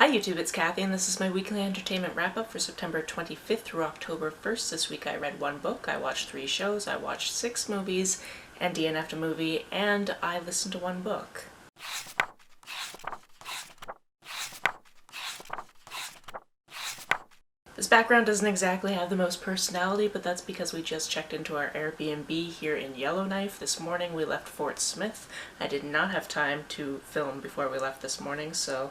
Hi YouTube, it's Kathy and this is my weekly entertainment wrap-up for September 25th through October 1st. This week I read 1 book, I watched 3 shows, I watched 6 movies and DNF'd a movie, and I listened to 1 book. This background doesn't exactly have the most personality, but that's because we just checked into our Airbnb here in Yellowknife. This morning we left Fort Smith. I did not have time to film before we left this morning, so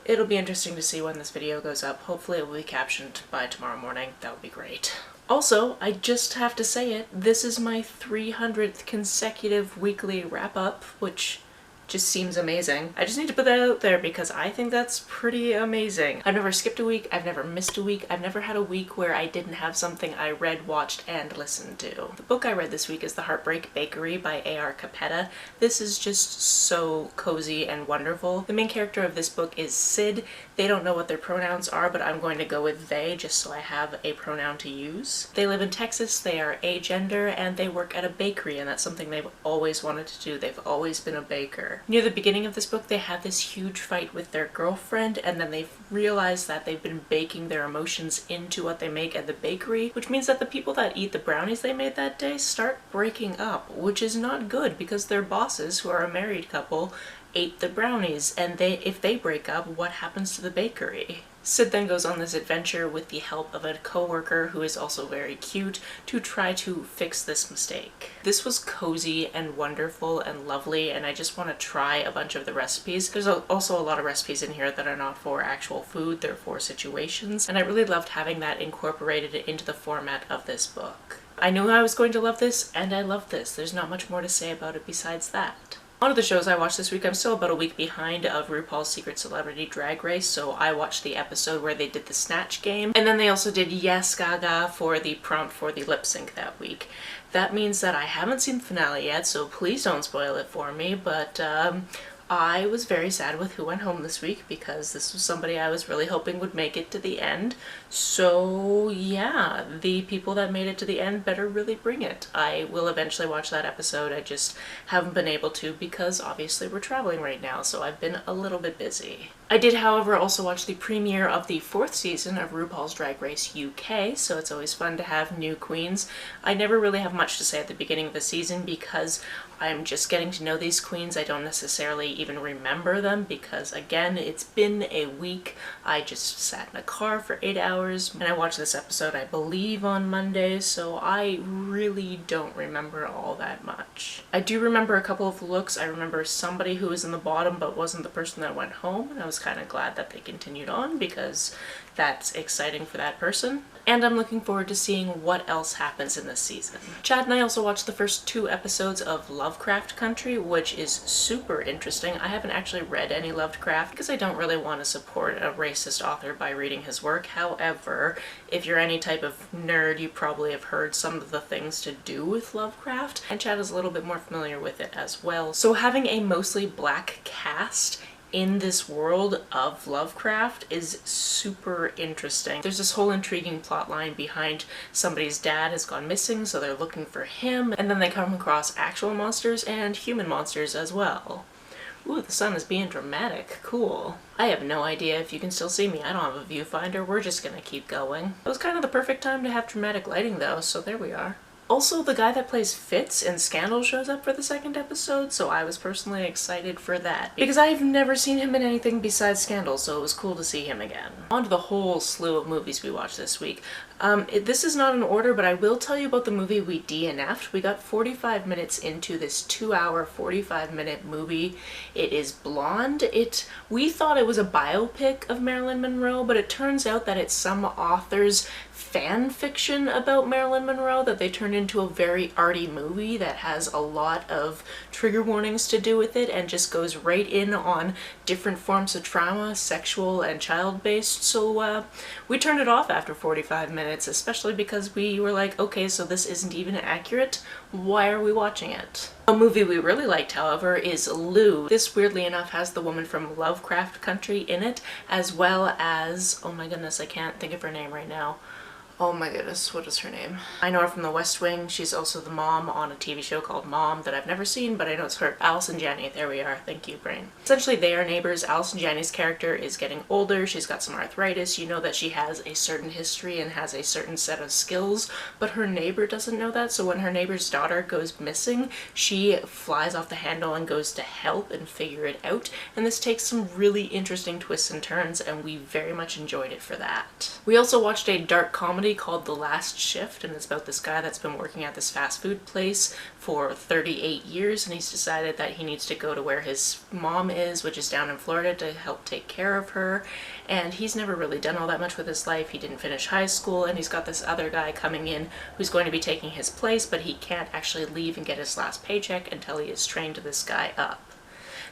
it'll be interesting to see when this video goes up. Hopefully it will be captioned by tomorrow morning. That would be great. Also, I just have to say it, this is my 300th consecutive weekly wrap-up, which just seems amazing. I just need to put that out there because I think that's pretty amazing. I've never skipped a week, I've never missed a week, I've never had a week where I didn't have something I read, watched, and listened to. The book I read this week is The Heartbreak Bakery by A.R. Capetta. This is just so cozy and wonderful. The main character of this book is Sid. They don't know what their pronouns are, but I'm going to go with they just so I have a pronoun to use. They live in Texas, they are agender, and they work at a bakery, and that's something they've always wanted to do. They've always been a baker. Near the beginning of this book, they have this huge fight with their girlfriend, and then they realize that they've been baking their emotions into what they make at the bakery, which means that the people that eat the brownies they made that day start breaking up, which is not good because their bosses, who are a married couple, ate the brownies, and if they break up, what happens to the bakery? Sid then goes on this adventure with the help of a co-worker who is also very cute to try to fix this mistake. This was cozy and wonderful and lovely, and I just want to try a bunch of the recipes. There's also a lot of recipes in here that are not for actual food, they're for situations, and I really loved having that incorporated into the format of this book. I knew I was going to love this, and I loved this. There's not much more to say about it besides that. One of the shows I watched this week, I'm still about a week behind of RuPaul's Secret Celebrity Drag Race, so I watched the episode where they did the Snatch game, and then they also did Yes Gaga for the prompt for the lip sync that week. That means that I haven't seen the finale yet, so please don't spoil it for me, but I was very sad with who went home this week because this was somebody I was really hoping would make it to the end. So yeah, the people that made it to the end better really bring it. I will eventually watch that episode. I just haven't been able to because obviously we're traveling right now, so I've been a little bit busy. I did, however, also watch the premiere of the 4th season of RuPaul's Drag Race UK, so it's always fun to have new queens. I never really have much to say at the beginning of the season because I'm just getting to know these queens. I don't necessarily even remember them because, again, it's been a week. I just sat in a car for 8 hours, and I watched this episode, I believe, on Monday, so I really don't remember all that much. I do remember a couple of looks. I remember somebody who was in the bottom but wasn't the person that went home, and I was kind of glad that they continued on because that's exciting for that person. And I'm looking forward to seeing what else happens in this season. Chad and I also watched the first 2 episodes of Lovecraft Country, which is super interesting. I haven't actually read any Lovecraft because I don't really want to support a racist author by reading his work. However, if you're any type of nerd, you probably have heard some of the things to do with Lovecraft, and Chad is a little bit more familiar with it as well. So having a mostly black cast in this world of Lovecraft is super interesting. There's this whole intriguing plot line behind somebody's dad has gone missing, so they're looking for him, and then they come across actual monsters and human monsters as well. Ooh, the sun is being dramatic. Cool. I have no idea if you can still see me. I don't have a viewfinder. We're just gonna keep going. It was kind of the perfect time to have dramatic lighting though, so there we are. Also, the guy that plays Fitz in Scandal shows up for the 2nd episode, so I was personally excited for that. Because I've never seen him in anything besides Scandal, so it was cool to see him again. On to the whole slew of movies we watched this week. This is not in order, but I will tell you about the movie we DNF'd. We got 45 minutes into this 2-hour, 45-minute movie. It is Blonde. We thought it was a biopic of Marilyn Monroe, but it turns out that it's some author's fan fiction about Marilyn Monroe that they turned into a very arty movie that has a lot of trigger warnings to do with it and just goes right in on different forms of trauma, sexual and child-based. So we turned it off after 45 minutes, especially because we were like, okay, so this isn't even accurate. Why are we watching it? A movie we really liked, however, is Lou. This, weirdly enough, has the woman from Lovecraft Country in it, as well as, oh my goodness, I can't think of her name right now. Oh my goodness, what is her name? I know her from The West Wing. She's also the mom on a TV show called Mom that I've never seen, but I know it's her. Allison Janney, there we are. Thank you, brain. Essentially, they are neighbors. Allison Janney's character is getting older. She's got some arthritis. You know that she has a certain history and has a certain set of skills, but her neighbor doesn't know that. So when her neighbor's daughter goes missing, she flies off the handle and goes to help and figure it out. And this takes some really interesting twists and turns, and we very much enjoyed it for that. We also watched a dark comedy called The Last Shift, and it's about this guy that's been working at this fast food place for 38 years, and he's decided that he needs to go to where his mom is, which is down in Florida, to help take care of her. And he's never really done all that much with his life. He didn't finish high school, and he's got this other guy coming in who's going to be taking his place, but he can't actually leave and get his last paycheck until he has trained this guy up.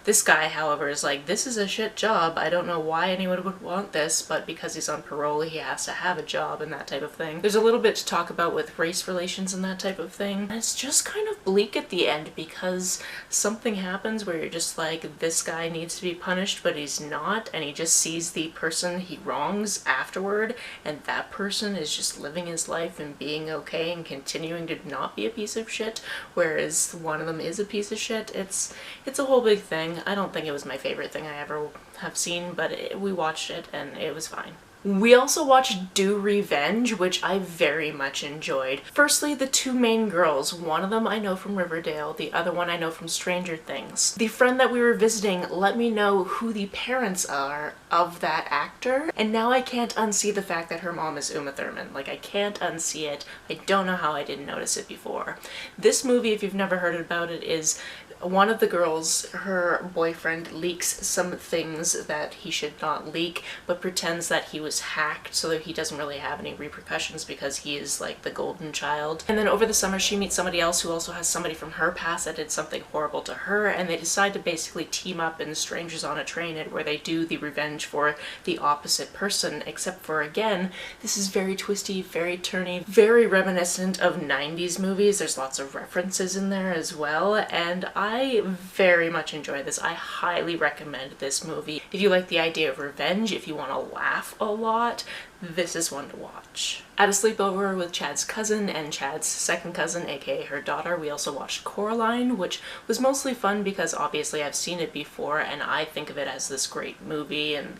This guy, however, is like, this is a shit job. I don't know why anyone would want this, but because he's on parole, he has to have a job and that type of thing. There's a little bit to talk about with race relations and that type of thing. And it's just kind of bleak at the end because something happens where you're just like, this guy needs to be punished, but he's not, and he just sees the person he wrongs afterward, and that person is just living his life and being okay and continuing to not be a piece of shit, whereas one of them is a piece of shit. It's a whole big thing. I don't think it was my favorite thing I ever have seen, but we watched it and it was fine. We also watched Do Revenge, which I very much enjoyed. Firstly, the two main girls. One of them I know from Riverdale, the other one I know from Stranger Things. The friend that we were visiting let me know who the parents are of that actor, and now I can't unsee the fact that her mom is Uma Thurman. Like, I can't unsee it. I don't know how I didn't notice it before. This movie, if you've never heard about it, is one of the girls, her boyfriend, leaks some things that he should not leak, but pretends that he was hacked so that he doesn't really have any repercussions because he is like the golden child. And then over the summer she meets somebody else who also has somebody from her past that did something horrible to her, and they decide to basically team up in Strangers on a Train, where they do the revenge for the opposite person, except for, again, this is very twisty, very turny, very reminiscent of 90s movies. There's lots of references in there as well, and I very much enjoy this. I highly recommend this movie. If you like the idea of revenge, if you want to laugh a lot, this is one to watch. At a sleepover with Chad's cousin and Chad's second cousin, aka her daughter, we also watched Coraline, which was mostly fun because obviously I've seen it before and I think of it as this great movie, and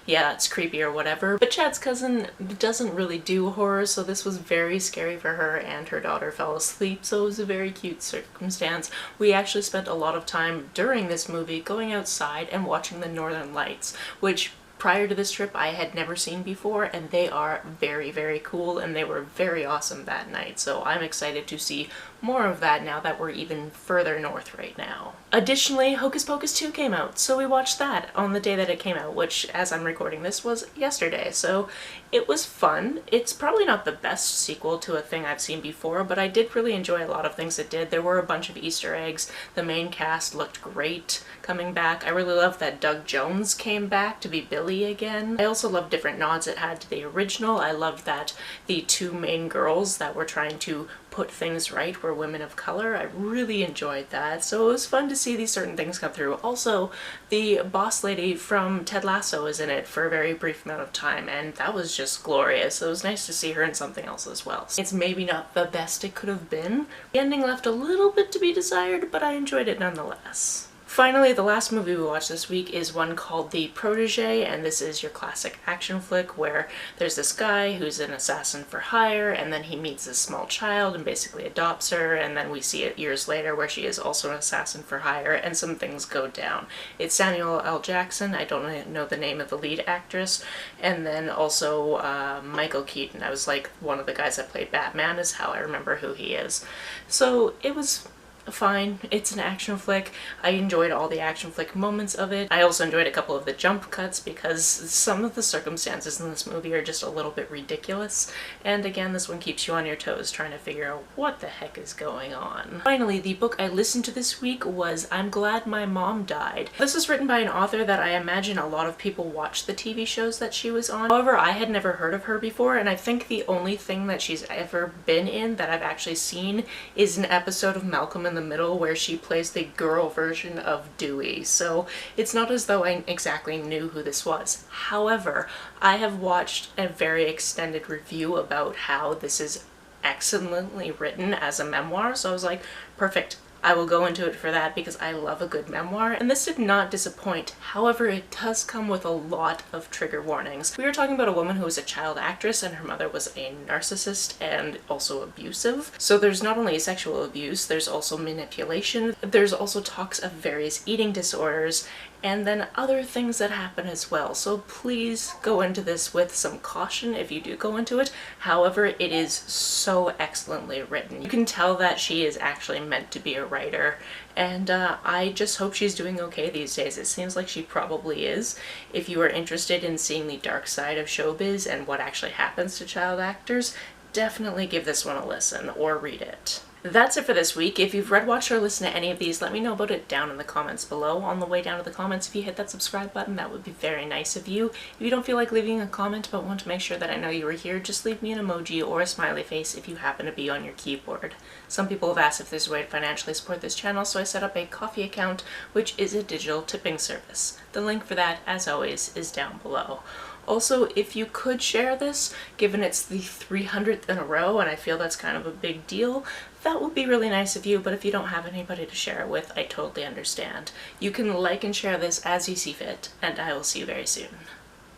it's creepy or whatever. But Chad's cousin doesn't really do horror, so this was very scary for her, and her daughter fell asleep, so it was a very cute circumstance. We actually spent a lot of time during this movie going outside and watching the Northern Lights, which prior to this trip I had never seen before, and they are very, very cool, and they were very awesome that night. So I'm excited to see more of that now that we're even further north right now. Additionally, Hocus Pocus 2 came out, so we watched that on the day that it came out, which, as I'm recording this, was yesterday. So it was fun. It's probably not the best sequel to a thing I've seen before, but I did really enjoy a lot of things it did. There were a bunch of Easter eggs. The main cast looked great coming back. I really loved that Doug Jones came back to be Billy again. I also loved different nods it had to the original. I loved that the two main girls that were trying to put things right were women of color. I really enjoyed that, so it was fun to see these certain things come through. Also, the boss lady from Ted Lasso is in it for a very brief amount of time, and that was just glorious. So it was nice to see her in something else as well. It's maybe not the best it could have been. The ending left a little bit to be desired, but I enjoyed it nonetheless. Finally, the last movie we watched this week is one called The Protege, and this is your classic action flick where there's this guy who's an assassin for hire, and then he meets this small child and basically adopts her, and then we see it years later where she is also an assassin for hire, and some things go down. It's Samuel L. Jackson, I don't know the name of the lead actress, and then also Michael Keaton. I was like, one of the guys that played Batman is how I remember who he is. So it was fine. It's an action flick. I enjoyed all the action flick moments of it. I also enjoyed a couple of the jump cuts because some of the circumstances in this movie are just a little bit ridiculous. And again, this one keeps you on your toes trying to figure out what the heck is going on. Finally, the book I listened to this week was I'm Glad My Mom Died. This is written by an author that I imagine a lot of people watch the TV shows that she was on. However, I had never heard of her before, and I think the only thing that she's ever been in that I've actually seen is an episode of Malcolm in in the middle where she plays the girl version of Dewey, so it's not as though I exactly knew who this was. However, I have watched a very extended review about how this is excellently written as a memoir, so I was like, perfect. I will go into it for that because I love a good memoir, and this did not disappoint. However, it does come with a lot of trigger warnings. We were talking about a woman who was a child actress and her mother was a narcissist and also abusive. So there's not only sexual abuse, there's also manipulation, there's also talks of various eating disorders, and then other things that happen as well. So please go into this with some caution if you do go into it. However, it is so excellently written. You can tell that she is actually meant to be a writer, and I just hope she's doing okay these days. It seems like she probably is. If you are interested in seeing the dark side of showbiz and what actually happens to child actors, definitely give this one a listen or read it. That's it for this week. If you've read, watched, or listened to any of these, let me know about it down in the comments below. On the way down to the comments, if you hit that subscribe button, that would be very nice of you. If you don't feel like leaving a comment but want to make sure that I know you were here, just leave me an emoji or a smiley face if you happen to be on your keyboard. Some people have asked if there's a way to financially support this channel, so I set up a Ko-fi account, which is a digital tipping service. The link for that, as always, is down below. Also, if you could share this, given it's the 300th in a row, and I feel that's kind of a big deal, that would be really nice of you, but if you don't have anybody to share it with, I totally understand. You can like and share this as you see fit, and I will see you very soon.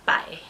Bye.